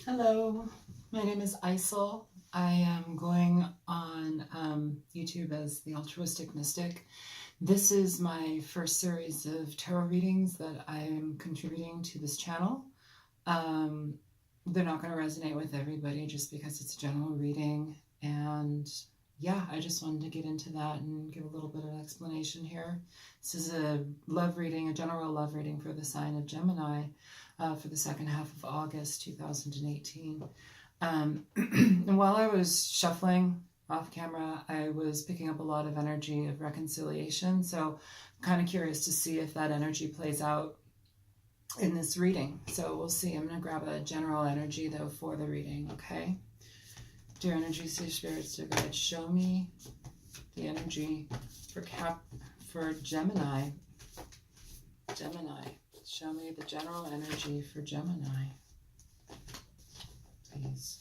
Hello, my name is Isel. I am going on YouTube as the Altruistic Mystic. This is my first series of tarot readings that I am contributing to this channel. They're not going to resonate with everybody just because it's a general reading. And yeah, I just wanted to get into that and give a little bit of explanation here. This is a love reading, a general love reading for the sign of Gemini for the second half of August 2018. And while I was shuffling off camera, I was picking up a lot of energy of reconciliation. So I'm kind of curious to see if that energy plays out in this reading. So we'll see. I'm going to grab a general energy though for the reading, okay? Dear energies, dear spirits, dear guides, show me the energy for Gemini. Show me the general energy for Gemini, please.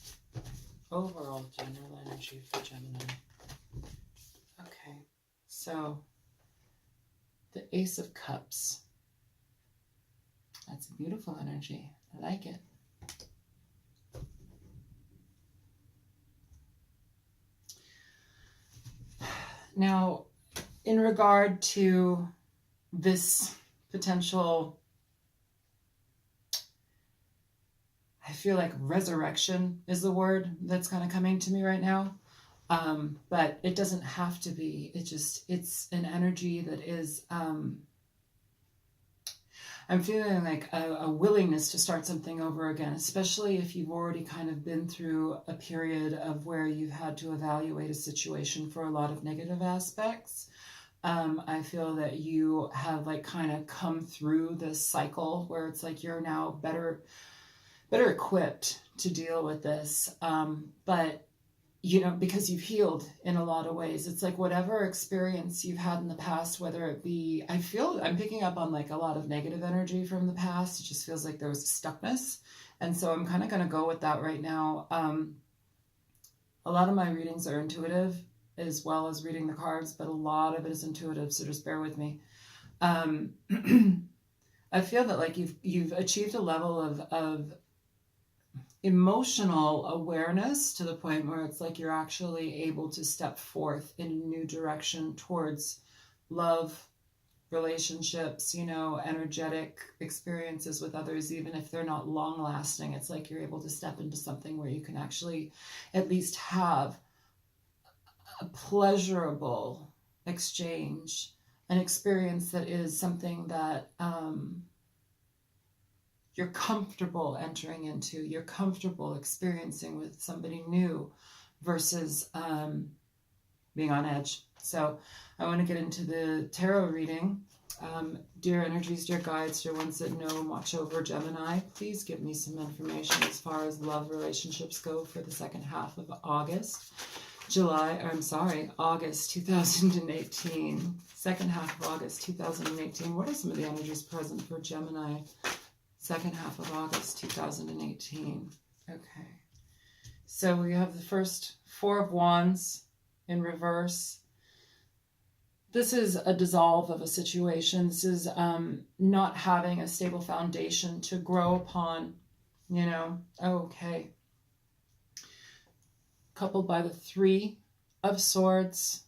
Overall general energy for Gemini. Okay, so the Ace of Cups. That's a beautiful energy. I like it. Now, in regard to this potential, I feel like resurrection is the word that's kind of coming to me right now. But it doesn't have to be. It's an energy that is, I'm feeling like a willingness to start something over again, especially if you've already kind of been through a period of where you've had to evaluate a situation for a lot of negative aspects. I feel that you have like kind of come through this cycle where it's like you're now better equipped to deal with this. But you know, because you've healed in a lot of ways. It's like whatever experience you've had in the past, whether it be, I feel I'm picking up on like a lot of negative energy from the past. It just feels like there was a stuckness. And so I'm kind of going to go with that right now. A lot of my readings are intuitive as well as reading the cards, but a lot of it is intuitive. So just bear with me. I feel that like you've achieved a level of emotional awareness to the point where it's like you're actually able to step forth in a new direction towards love, relationships, you know, energetic experiences with others, even if they're not long lasting. It's like you're able to step into something where you can actually at least have a pleasurable exchange, an experience that is something that you're comfortable entering into, you're comfortable experiencing with somebody new versus being on edge. So I want to get into the tarot reading. Dear energies, dear guides, dear ones that know and watch over Gemini, please give me some information as far as love relationships go for the second half of August 2018. Second half of August 2018. What are some of the energies present for Gemini? Second half of August 2018. Okay. So we have the first Four of Wands in reverse. This is a dissolve of a situation. This is not having a stable foundation to grow upon, you know. Okay. Coupled by the Three of Swords.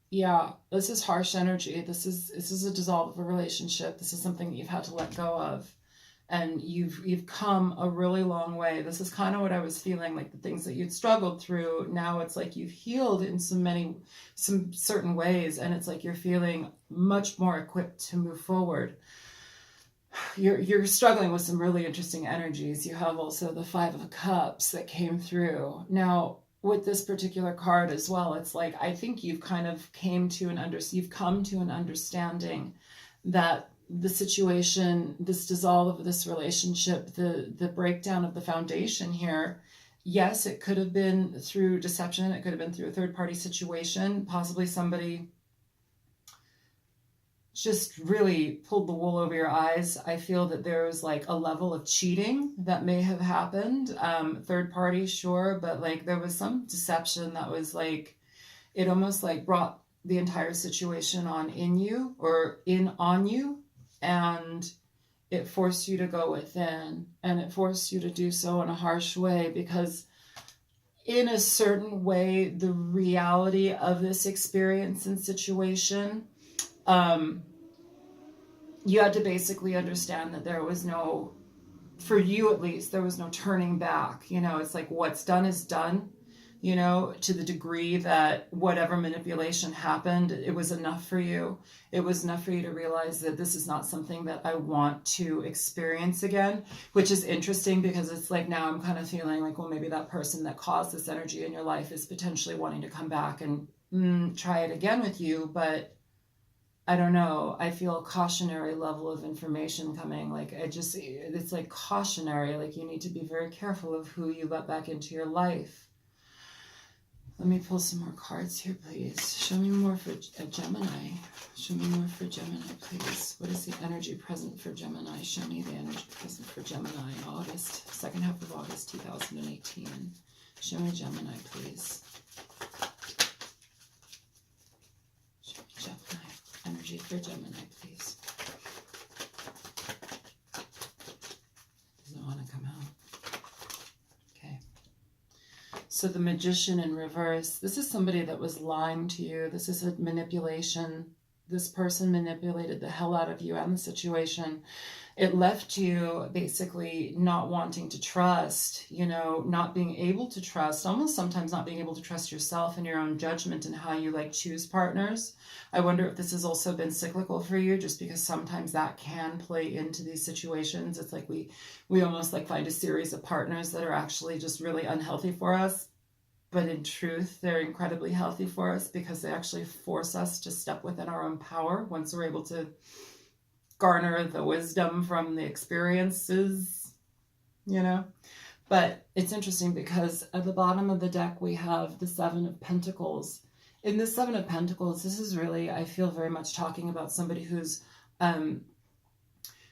Yeah, this is harsh energy. This is a dissolve of a relationship. This is something that you've had to let go of. And you've come a really long way. This is kind of what I was feeling, like the things that you'd struggled through. Now it's like you've healed in some certain ways, and it's like you're feeling much more equipped to move forward. You're struggling with some really interesting energies. You have also the Five of Cups that came through. Now, with this particular card as well, it's like I think you've kind of come to an understanding that the situation, this dissolve of this relationship, the breakdown of the foundation here, yes, it could have been through deception. It could have been through a third-party situation. Possibly somebody just really pulled the wool over your eyes. I feel that there was like a level of cheating that may have happened. Third party, sure, but like there was some deception that was like, it almost like brought the entire situation on you. And it forced you to go within, and it forced you to do so in a harsh way, because in a certain way, the reality of this experience and situation, you had to basically understand that there was no, for you at least, there was no turning back. It's like what's done is done, to the degree that whatever manipulation happened, it was enough for you. It was enough for you to realize that this is not something that I want to experience again, which is interesting, because it's like now I'm kind of feeling like, well, maybe that person that caused this energy in your life is potentially wanting to come back and try it again with you. But I don't know. I feel a cautionary level of information coming. Like, it's like cautionary. Like, you need to be very careful of who you let back into your life. Let me pull some more cards here, please. Show me more for Gemini. Show me more for Gemini, please. What is the energy present for Gemini? Show me the energy present for Gemini in August, second half of August 2018. Show me Gemini, please. Show me Gemini. Energy for Gemini, please. Doesn't want to come out. Okay. So the Magician in reverse. This is somebody that was lying to you. This is a manipulation. This person manipulated the hell out of you and the situation. It left you basically not wanting to trust, not being able to trust, almost sometimes not being able to trust yourself and your own judgment and how you choose partners. I wonder if this has also been cyclical for you, just because sometimes that can play into these situations. It's like we almost find a series of partners that are actually just really unhealthy for us. But in truth, they're incredibly healthy for us, because they actually force us to step within our own power once we're able to garner the wisdom from the experiences, But it's interesting, because at the bottom of the deck, we have the Seven of Pentacles. In the Seven of Pentacles, this is really, I feel, very much talking about somebody who's,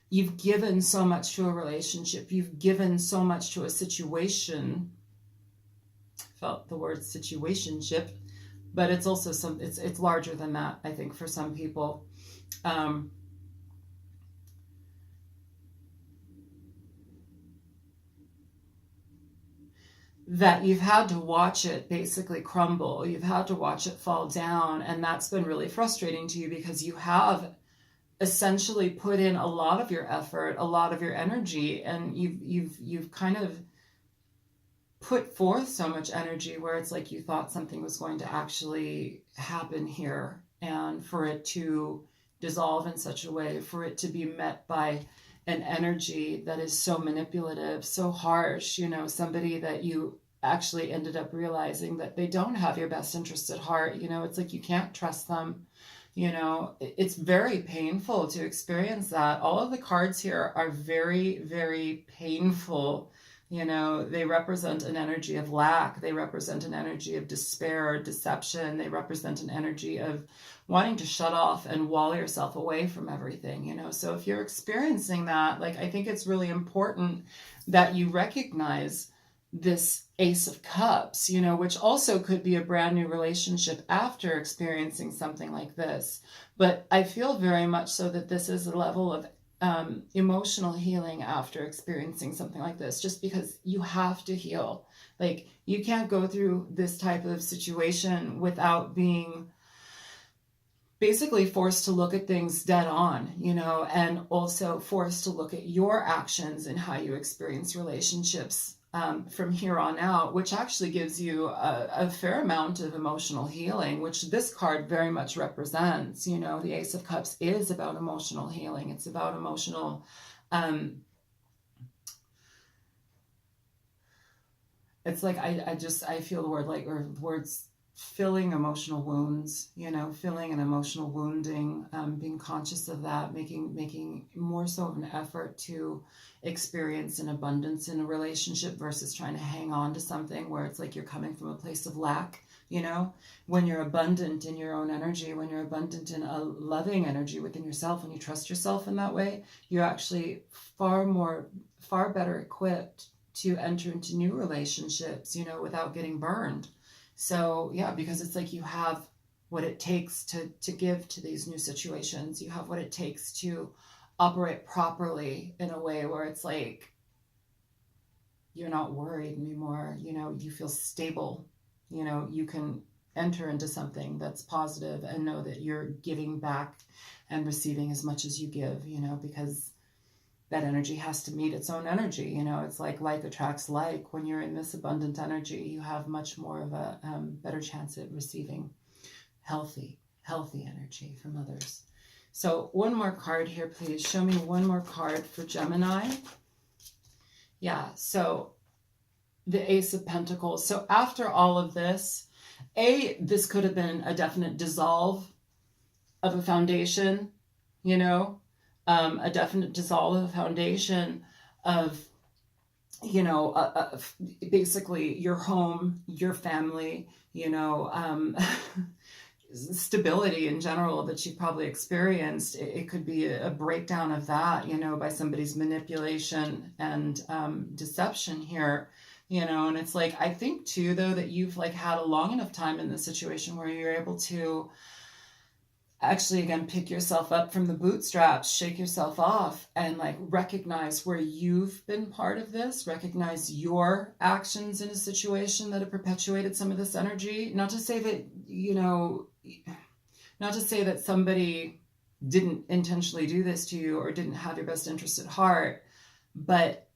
you've given so much to a relationship. You've given so much to a situation. Felt the word situationship, but it's also it's larger than that, I think, for some people. That you've had to watch it basically crumble. You've had to watch it fall down, and that's been really frustrating to you, because you have essentially put in a lot of your effort, a lot of your energy, and you've kind of put forth so much energy where it's like you thought something was going to actually happen here, and for it to dissolve in such a way, for it to be met by an energy that is so manipulative, so harsh, somebody that you actually ended up realizing that they don't have your best interests at heart. It's like you can't trust them. It's very painful to experience that. All of the cards here are very, very painful. They represent an energy of lack. They represent an energy of despair, deception. They represent an energy of wanting to shut off and wall yourself away from everything, So if you're experiencing that, I think it's really important that you recognize this Ace of Cups, which also could be a brand new relationship after experiencing something like this. But I feel very much so that this is a level of emotional healing after experiencing something like this, just because you have to heal. You can't go through this type of situation without being basically forced to look at things dead on, and also forced to look at your actions and how you experience relationships from here on out, which actually gives you a fair amount of emotional healing, which this card very much represents. The Ace of Cups is about emotional healing. It's about emotional, it's like, I feel the word or words, filling emotional wounds, filling an emotional wounding, being conscious of that, making more so of an effort to experience an abundance in a relationship versus trying to hang on to something where it's like you're coming from a place of lack. When you're abundant in your own energy, when you're abundant in a loving energy within yourself, when you trust yourself in that way, you're actually far better equipped to enter into new relationships, without getting burned. So yeah, because it's like you have what it takes to give to these new situations. You have what it takes to operate properly in a way where it's like you're not worried anymore. You know, you feel stable. You know, you can enter into something that's positive and know that you're giving back and receiving as much as you give, you know, because that energy has to meet its own energy. You know, it's like attracts like. When you're in this abundant energy, you have much more of a better chance at receiving healthy energy from others. So one more card here, please. Show me one more card for Gemini. Yeah, so the Ace of Pentacles. So after all of this, this could have been a definite dissolve of a foundation, you know, a definite dissolve of a foundation of, you know, basically your home, your family, you know, stability in general that you've probably experienced. It could be a breakdown of that, you know, by somebody's manipulation and deception here, you know. And it's like, I think too, though, that you've like had a long enough time in this situation where you're able to actually, again, pick yourself up from the bootstraps, shake yourself off, and like recognize where you've been part of this, recognize your actions in a situation that have perpetuated some of this energy. Not to say that, you know, not to say that somebody didn't intentionally do this to you or didn't have your best interest at heart, but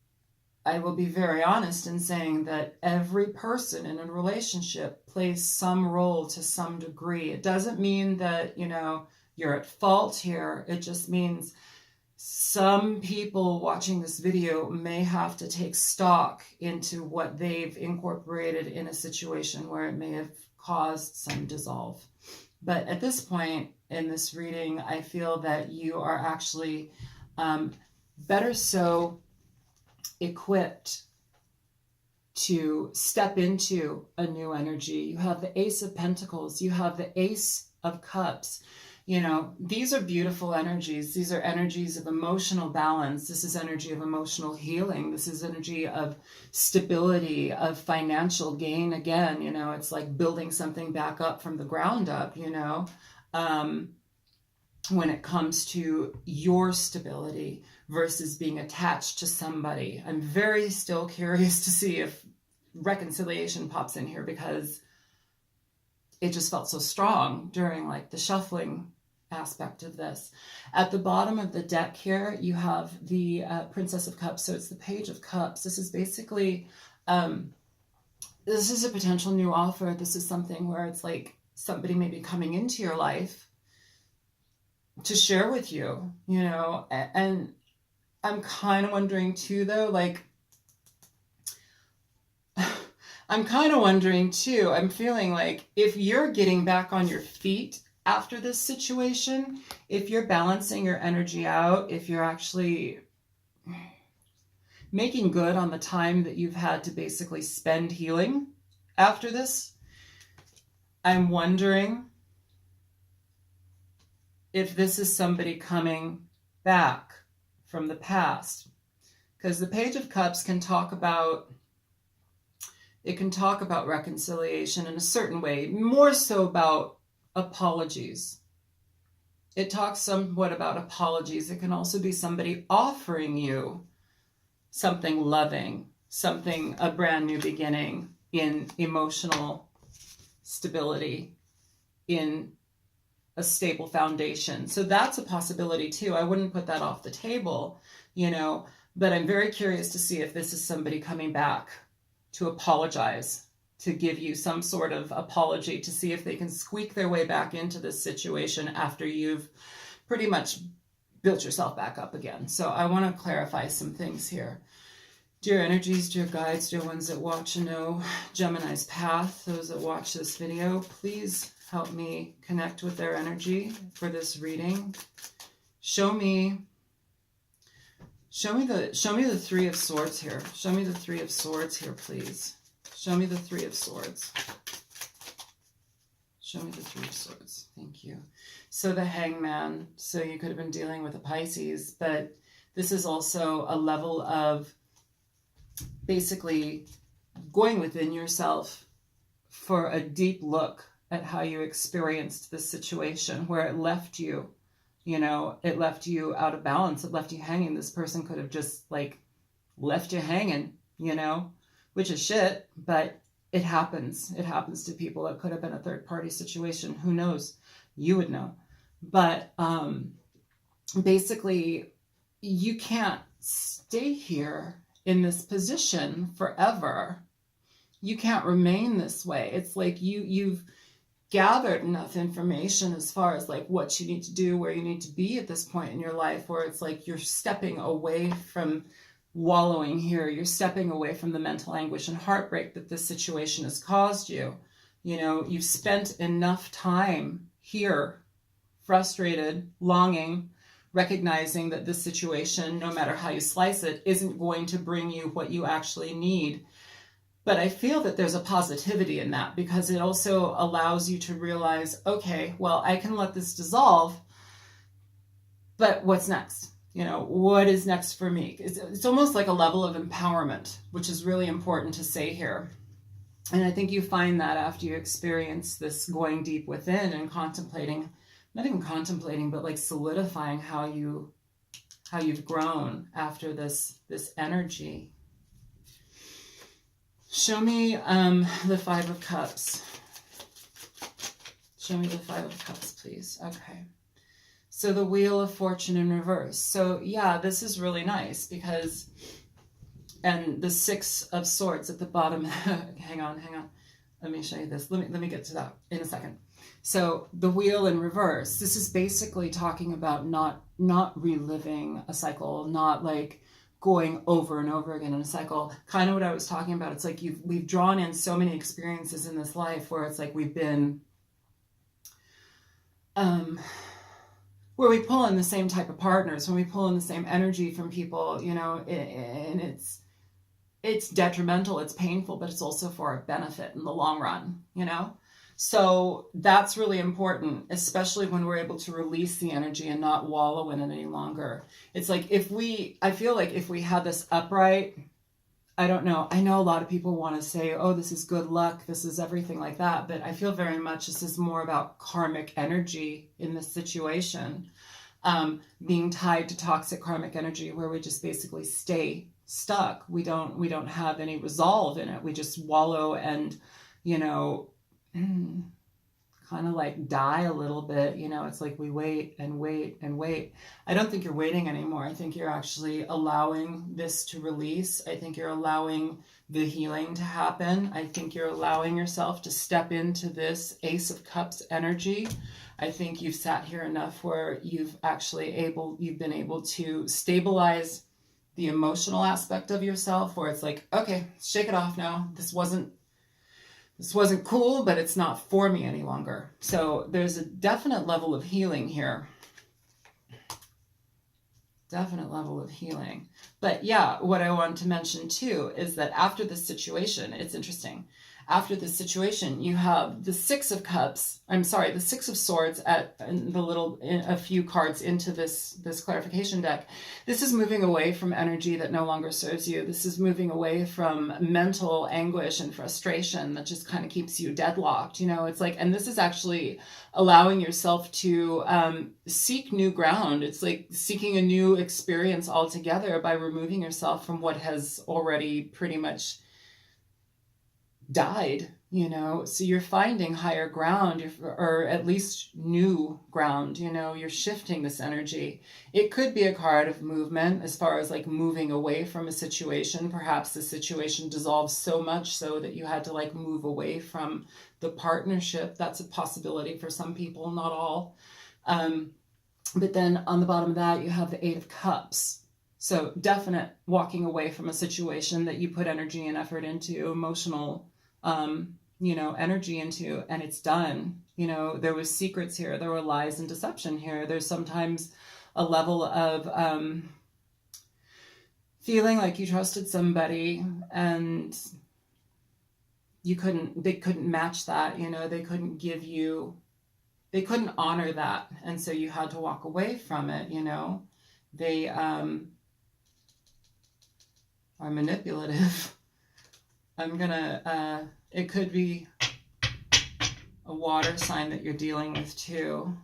I will be very honest in saying that every person in a relationship plays some role to some degree. It doesn't mean that, you know, you're at fault here. It just means some people watching this video may have to take stock into what they've incorporated in a situation where it may have caused some dissolve. But at this point in this reading, I feel that you are actually better so equipped to step into a new energy. You have the Ace of Pentacles, you have the Ace of Cups. You know, these are beautiful energies. These are energies of emotional balance. This is energy of emotional healing. This is energy of stability, of financial gain. Again, you know, it's like building something back up from the ground up, you know, when it comes to your stability versus being attached to somebody. I'm very still curious to see if reconciliation pops in here, because it just felt so strong during like the shuffling aspect of this. At the bottom of the deck here, you have the Princess of Cups. So it's the Page of Cups. This is basically, this is a potential new offer. This is something where it's like somebody may be coming into your life to share with you, you know. And I'm kind of wondering too, though, like, I'm kind of wondering too, I'm feeling like if you're getting back on your feet after this situation, if you're balancing your energy out, if you're actually making good on the time that you've had to basically spend healing after this, I'm wondering if this is somebody coming back from the past. Because the Page of Cups can talk about, it can talk about reconciliation in a certain way, more so about apologies. It talks somewhat about apologies. It can also be somebody offering you something loving, something, a brand new beginning in emotional stability, in a stable foundation. So that's a possibility too. I wouldn't put that off the table, you know, but I'm very curious to see if this is somebody coming back to apologize, to give you some sort of apology, to see if they can squeak their way back into this situation after you've pretty much built yourself back up again. So I want to clarify some things here. Dear energies, dear guides, dear ones that watch and know Gemini's path, those that watch this video, please help me connect with their energy for this reading. Show me the Three of Swords here. Show me the Three of Swords here, please. Show me the Three of Swords. Show me the Three of Swords. Thank you. So the Hangman. So you could have been dealing with a Pisces, but this is also a level of basically going within yourself for a deep look at how you experienced this situation, where it left you, You know, it left you out of balance. It left you hanging. This person could have just like left you hanging, you know, which is shit, but it happens. It happens to people. It could have been a third party situation. Who knows? You would know. But basically, you can't stay here in this position forever. You can't remain this way. It's like you've gathered enough information as far as like what you need to do, where you need to be at this point in your life, where it's like you're stepping away from wallowing here. You're stepping away from the mental anguish and heartbreak that this situation has caused you. You know, you've spent enough time here, frustrated, longing, recognizing that this situation, no matter how you slice it, isn't going to bring you what you actually need. But I feel that there's a positivity in that, because it also allows you to realize, okay, well, I can let this dissolve, but what's next? You know, what is next for me? It's almost like a level of empowerment, which is really important to say here. And I think you find that after you experience this going deep within and contemplating, not even contemplating, but like solidifying how you've grown after this energy. Show me the Five of Cups. Show me the Five of Cups, please. Okay. So the Wheel of Fortune in reverse. So yeah, this is really nice because, and the Six of Swords at the bottom. hang on. Let me show you this. Let me get to that in a second. So the Wheel in reverse. This is basically talking about not reliving a cycle, not like going over and over again in a cycle. Kind of what I was talking about. It's like we've drawn in so many experiences in this life where it's like we've been, where we pull in the same type of partners, when we pull in the same energy from people, you know, and it's detrimental, it's painful, but it's also for our benefit in the long run, you know? So that's really important, especially when we're able to release the energy and not wallow in it any longer. It's like I feel like if we had this upright, I don't know. I know a lot of people want to say, oh, this is good luck, this is everything like that. But I feel very much this is more about karmic energy in this situation, being tied to toxic karmic energy where we just basically stay stuck. We don't have any resolve in it. We just wallow and, you know, kind of like die a little bit, you know. It's like we wait and wait and wait. I don't think you're waiting anymore. I think you're actually allowing this to release. I think you're allowing the healing to happen. I think you're allowing yourself to step into this Ace of Cups energy. I think you've sat here enough where you've been able to stabilize the emotional aspect of yourself, where it's like, okay, shake it off now. This wasn't cool, but it's not for me any longer. So there's a definite level of healing here. Definite level of healing. But yeah, what I wanted to mention too is that after this situation, it's interesting. After this situation, you have the Six of Swords a few cards into this clarification deck. This is moving away from energy that no longer serves you. This is moving away from mental anguish and frustration that just kind of keeps you deadlocked. You know, it's like, and this is actually allowing yourself to seek new ground. It's like seeking a new experience altogether by removing yourself from what has already pretty much died, you know. So you're finding higher ground, or at least new ground, you know. You're shifting this energy. It could be a card of movement as far as like moving away from a situation. Perhaps the situation dissolves so much so that you had to like move away from the partnership. That's a possibility for some people, not all. But then on the bottom of that, you have the Eight of Cups. So definite walking away from a situation that you put energy and effort into, emotional energy into, and it's done. You know, there was secrets here, there were lies and deception here. There's sometimes a level of feeling like you trusted somebody and they couldn't match that, you know, they couldn't honor that, and so you had to walk away from it, you know. They are manipulative. It could be a water sign that you're dealing with too.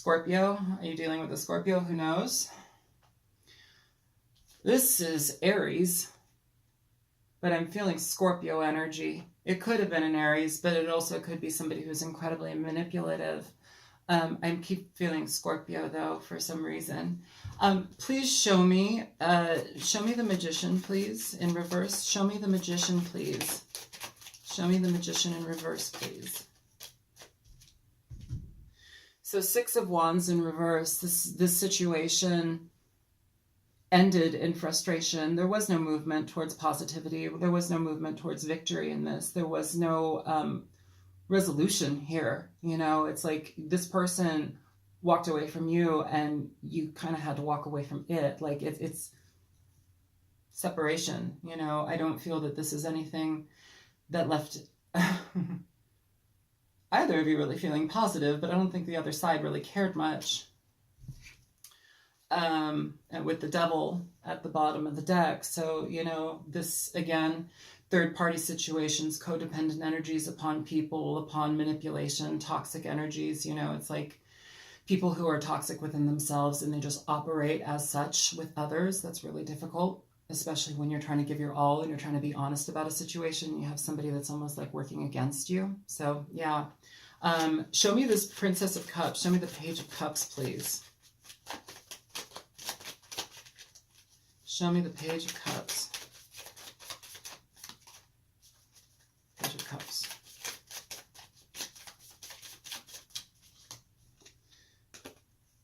Scorpio. Are you dealing with a Scorpio? Who knows? This is Aries, but I'm feeling Scorpio energy. It could have been an Aries, but it also could be somebody who's incredibly manipulative. I keep feeling Scorpio though for some reason. Please show me the Magician, please, in reverse. Show me the Magician, please. Show me the Magician in reverse, please. So 6 of Wands in reverse. This situation ended in frustration. There was no movement towards positivity. There was no movement towards victory in this. There was no resolution here. You know, it's like this person walked away from you and you kind of had to walk away from it. Like it's separation. You know, I don't feel that this is anything that left either of you really feeling positive, but I don't think the other side really cared much. And with the devil at the bottom of the deck. So, you know, this, again, third-party situations, codependent energies upon people, upon manipulation, toxic energies. You know, it's like people who are toxic within themselves and they just operate as such with others. That's really difficult, especially when you're trying to give your all and you're trying to be honest about a situation. You have somebody that's almost like working against you. So, yeah. Show me this Princess of Cups. Show me the Page of Cups, please. Show me the Page of Cups. Page of Cups.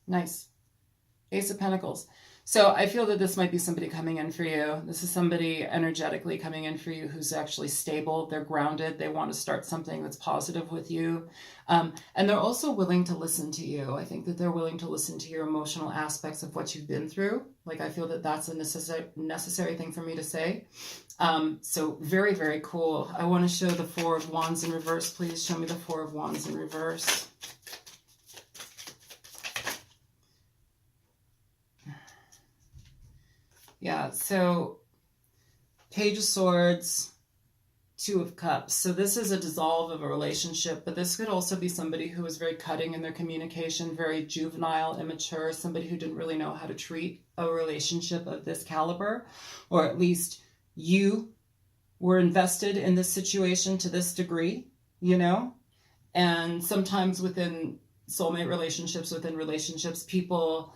Nice. Ace of Pentacles. So I feel that this might be somebody coming in for you. This is somebody energetically coming in for you who's actually stable. They're grounded. They want to start something that's positive with you. And they're also willing to listen to you. I think that they're willing to listen to your emotional aspects of what you've been through. Like, I feel that that's a necessary thing for me to say. So very, very cool. I want to show the Four of Wands in reverse. Please show me the Four of Wands in reverse. Yeah, so Page of Swords, Two of Cups. So this is a dissolve of a relationship, but this could also be somebody who was very cutting in their communication, very juvenile, immature, somebody who didn't really know how to treat a relationship of this caliber, or at least you were invested in this situation to this degree, you know? And sometimes within soulmate relationships, within relationships, people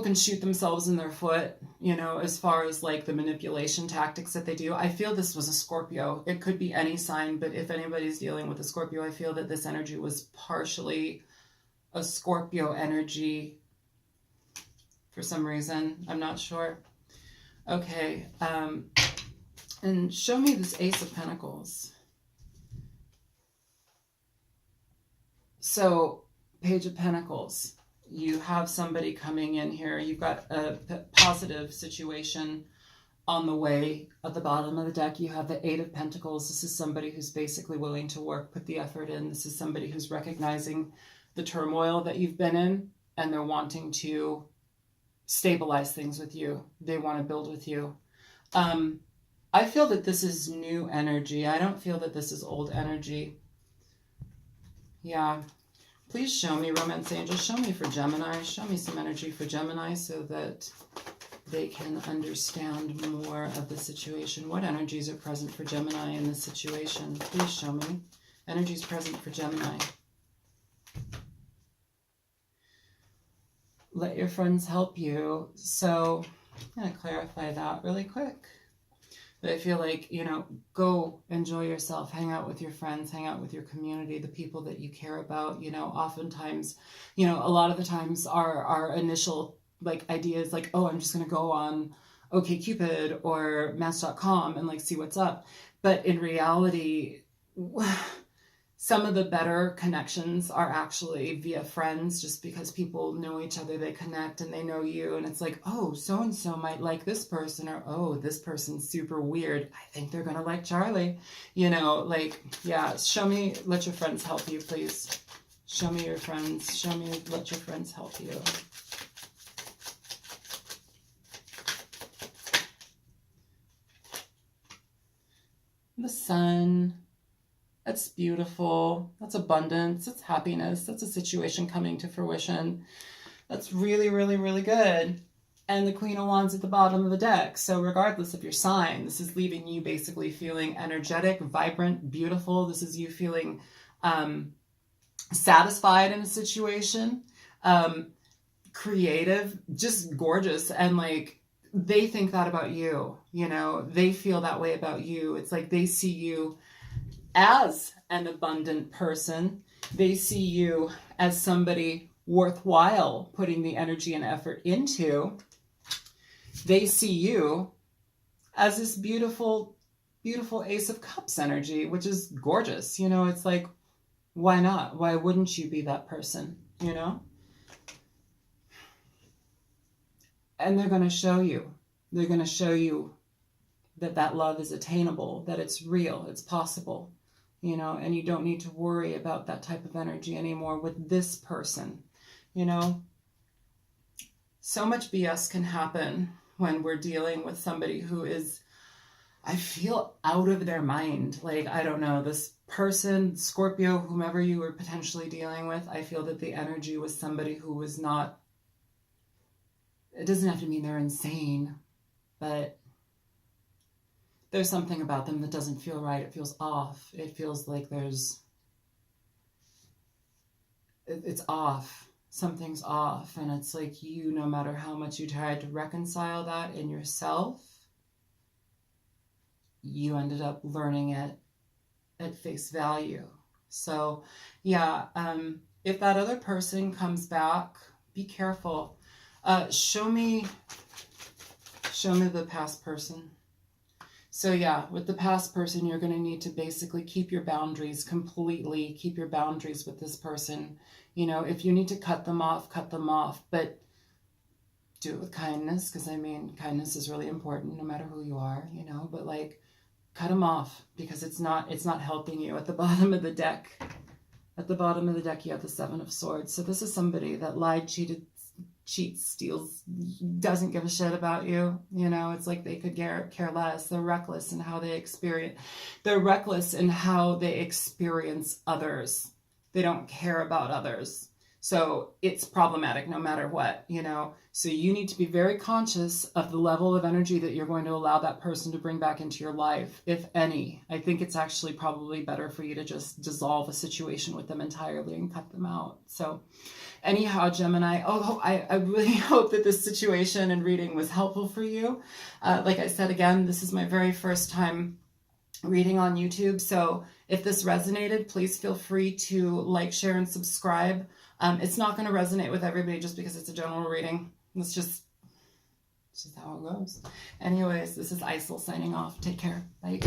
can shoot themselves in their foot, you know, as far as like the manipulation tactics that they do. I feel this was a Scorpio. It could be any sign, but if anybody's dealing with a Scorpio, I feel that this energy was partially a Scorpio energy for some reason. I'm not sure. Okay. And show me this Ace of Pentacles. So, Page of Pentacles. You have somebody coming in here. You've got a positive situation on the way. At the bottom of the deck, you have the Eight of Pentacles. This is somebody who's basically willing to work, put the effort in. This is somebody who's recognizing the turmoil that you've been in, and they're wanting to stabilize things with you. They want to build with you. I feel that this is new energy. I don't feel that this is old energy. Yeah. Please show me, Romance Angels, show me for Gemini. Show me some energy for Gemini so that they can understand more of the situation. What energies are present for Gemini in this situation? Please show me. Energies present for Gemini. Let your friends help you. So I'm going to clarify that really quick. But I feel like, you know, go enjoy yourself, hang out with your friends, hang out with your community, the people that you care about. You know, oftentimes, you know, a lot of the times our initial like idea is like, oh, I'm just going to go on OkCupid or Match.com and like see what's up. But in reality, some of the better connections are actually via friends, just because people know each other, they connect and they know you. And it's like, oh, so-and-so might like this person, or, oh, this person's super weird. I think they're going to like Charlie. You know, like, yeah, show me, let your friends help you, please. Show me your friends. Show me, let your friends help you. The Sun. That's beautiful. That's abundance. That's happiness. That's a situation coming to fruition. That's really, really, really good. And the Queen of Wands at the bottom of the deck. So regardless of your sign, this is leaving you basically feeling energetic, vibrant, beautiful. This is you feeling satisfied in a situation, creative, just gorgeous. And like, they think that about you, you know, they feel that way about you. It's like they see you as an abundant person. They see you as somebody worthwhile putting the energy and effort into. They see you as this beautiful, beautiful Ace of Cups energy, which is gorgeous. You know, it's like, why not? Why wouldn't you be that person, you know? And they're going to show you. They're going to show you that that love is attainable, that it's real, it's possible, you know, and you don't need to worry about that type of energy anymore with this person, you know. So much BS can happen when we're dealing with somebody who is, I feel, out of their mind. Like, I don't know, this person, Scorpio, whomever you were potentially dealing with, I feel that the energy was somebody who was not, it doesn't have to mean they're insane, but there's something about them that doesn't feel right. It feels off. It feels like it's off. Something's off. And it's like you, no matter how much you tried to reconcile that in yourself, you ended up learning it at face value. So yeah, if that other person comes back, be careful. Show me the past person. So yeah, with the past person, you're going to need to basically keep your boundaries completely, keep your boundaries with this person. You know, if you need to cut them off, but do it with kindness, because I mean, kindness is really important no matter who you are, you know, but like, cut them off, because it's not helping you. At the bottom of the deck, you have the Seven of Swords. So this is somebody that lied, cheats, steals, doesn't give a shit about you. You know, it's like they could care less. They're reckless in how they experience. They're reckless in how they experience others. They don't care about others. So it's problematic no matter what, you know. So you need to be very conscious of the level of energy that you're going to allow that person to bring back into your life, if any. I think it's actually probably better for you to just dissolve a situation with them entirely and cut them out. So anyhow, Gemini, I really hope that this situation and reading was helpful for you. Like I said, again, this is my very first time reading on YouTube. So if this resonated, please feel free to like, share, and subscribe. It's not going to resonate with everybody just because it's a general reading. It's just how it goes. Anyways, this is Isel signing off. Take care. Bye.